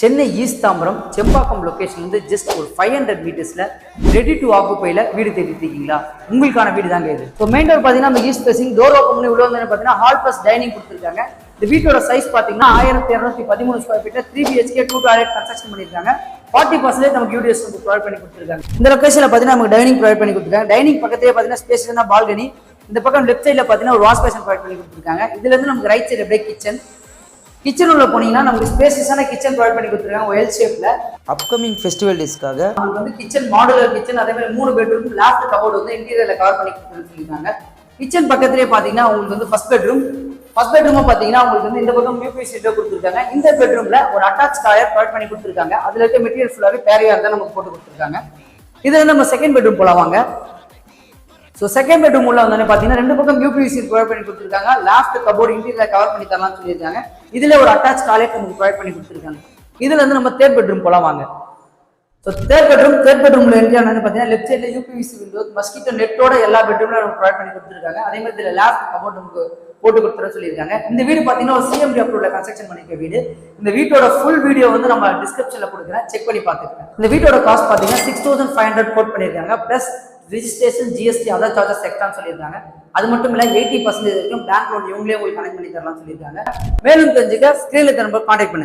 Chennai east Tambaram Sembakkam லொக்கேஷன்லேருந்து just ஒரு 500 மீட்டர்ஸில் ready to ஆக்குப்பையில் வீடு தேடிட்டு இருக்கீங்களா? உங்களுக்கான வீடு தாங்க இது. ஸோ மெயின் டோர் பார்த்தீங்கன்னா நம்ம ஈஸ்ட் ஃபேசிங் டோர் ஓப்பன் பண்ணி உள்ள வந்து பார்த்தீங்கன்னா ஹால் ப்ளஸ் டைனிங் கொடுத்துருக்காங்க. இந்த வீட்டோட சைஸ் பார்த்தீங்கன்னா 1213 square feet 3 BHK 2 toilet construction பண்ணியிருக்காங்க. 40% நமக்கு யூடிஎஸ் வந்து ப்ரொவைட் பண்ணி கொடுத்துருக்காங்க. இந்த லொக்கேஷனில் பார்த்தீங்கன்னா நமக்கு டைனிங் ப்ரொவைட் பண்ணி கொடுத்துருக்காங்க. டைனிங் பக்கத்திலே பார்த்தீங்கன்னா ஸ்பேஷியஸான பால்கனி. இந்த பக்கம் லெஃப்ட் சைடில் பார்த்தீங்கன்னா ஒரு வாஷ் பேஷன் ப்ரொவைட் பண்ணி கொடுத்துருக்காங்க. இதுலேருந்து நமக்கு ரைட் சைடு அப்படியே கிச்சன் உள்ள போனீங்கன்னா நமக்கு ஸ்பேசியஸான கிச்சன் ப்ரொவைட் பண்ணி கொடுத்துருக்காங்க எல் ஷேப்ல. அப்கமிங் ஃபெஸ்டிவல் டேஸ்க்காக நமக்கு வந்து கிச்சன் மாடுலர் கிச்சன், அதே மாதிரி 3 பெட்ரூம் லாஃப்ட் கபோர்ட் வந்து இன்டீரியர்ல கவர் பண்ணி கொடுத்துருக்காங்க. கிச்சன் பக்கத்திலே பாத்தீங்கன்னா உங்களுக்கு வந்து ஃபர்ஸ்ட் பெட்ரூம் பாத்தீங்கன்னா உங்களுக்கு வந்து இந்த பக்கம் யூபிஎஸ் விண்டோ கொடுத்துருக்காங்க. இந்த பெட்ரூம்ல ஒரு அட்டாச் டாய்லெட் ப்ரொவைட் பண்ணி கொடுத்துருக்காங்க. அதுல இருக்க மெட்டீரியல் ஃபுல்லாவே பேரியா இருந்தா நமக்கு போட்டு கொடுத்துருக்காங்க. இதுல நம்ம செகண்ட் பெட்ரூம் போலாம் வாங்க. ஸோ செகண்ட் பெட்ரூம் உள்ள வந்து பார்த்தீங்கன்னா 2 பக்கம் யூபிவிசி ப்ரொவைட் பண்ணி கொடுத்துருக்காங்க. லாஃப்ட் கபோர்ட் இன்டீரியர் கவர் பண்ணி தரலாம்னு சொல்லியிருக்காங்க. இதுல ஒரு அட்டாச் டாய்லெட் நமக்கு ப்ரொவைட் பண்ணி கொடுத்துருக்காங்க. இதுல இருந்து நம்ம தேர்ட் பெட்ரூம் போலாம் வாங்க. ஸோ தேர்ட் பெட்ரூம்ல என்ட்ரி ஆனது பார்த்தீங்கன்னா லெஃப்ட் சைட்ல யூபிவிசி விண்டோ மஸ்கிட்டோ நெட்டோட எல்லா பெட்ரூம்ல நமக்கு ப்ரொவைட் பண்ணி கொடுத்துருக்காங்க. அதே மாதிரி இதுல லாஃப்ட் கபோர்ட் நமக்கு போட்டு கொடுத்துற சொல்லியிருக்காங்க. இந்த வீடு பார்த்தீங்கன்னா ஒரு சிஎம்டி அப்ரூவ்ல கன்ஸ்ட்ரக்ஷன் பண்ணிக்க வீடு. இந்த வீட்டோட ஃபுல் வீடியோ வந்து நம்ம டிஸ்கிரிப்ஷன்ல கொடுக்குறேன், செக் பண்ணி பார்த்துக்கோங்க. இந்த வீட்டோட காஸ்ட் பார்த்தீங்கன்னா 6500 கோட் பண்ணியிருக்காங்க. Plus registration GST other charges எக்ஸ்ட்ரான்னு சொல்லியிருக்காங்க. அது மட்டும் இல்லை 80% வரைக்கும் பேங்க் லோன் இவங்களே உங்களுக்கு கனெக்ட் பண்ணி தரலாம்னு சொல்லியிருக்காங்க. மேலும் தெரிஞ்சுக்க ஸ்கிரீன்ல நம்பர் கான்டாக்ட் பண்ணுங்க.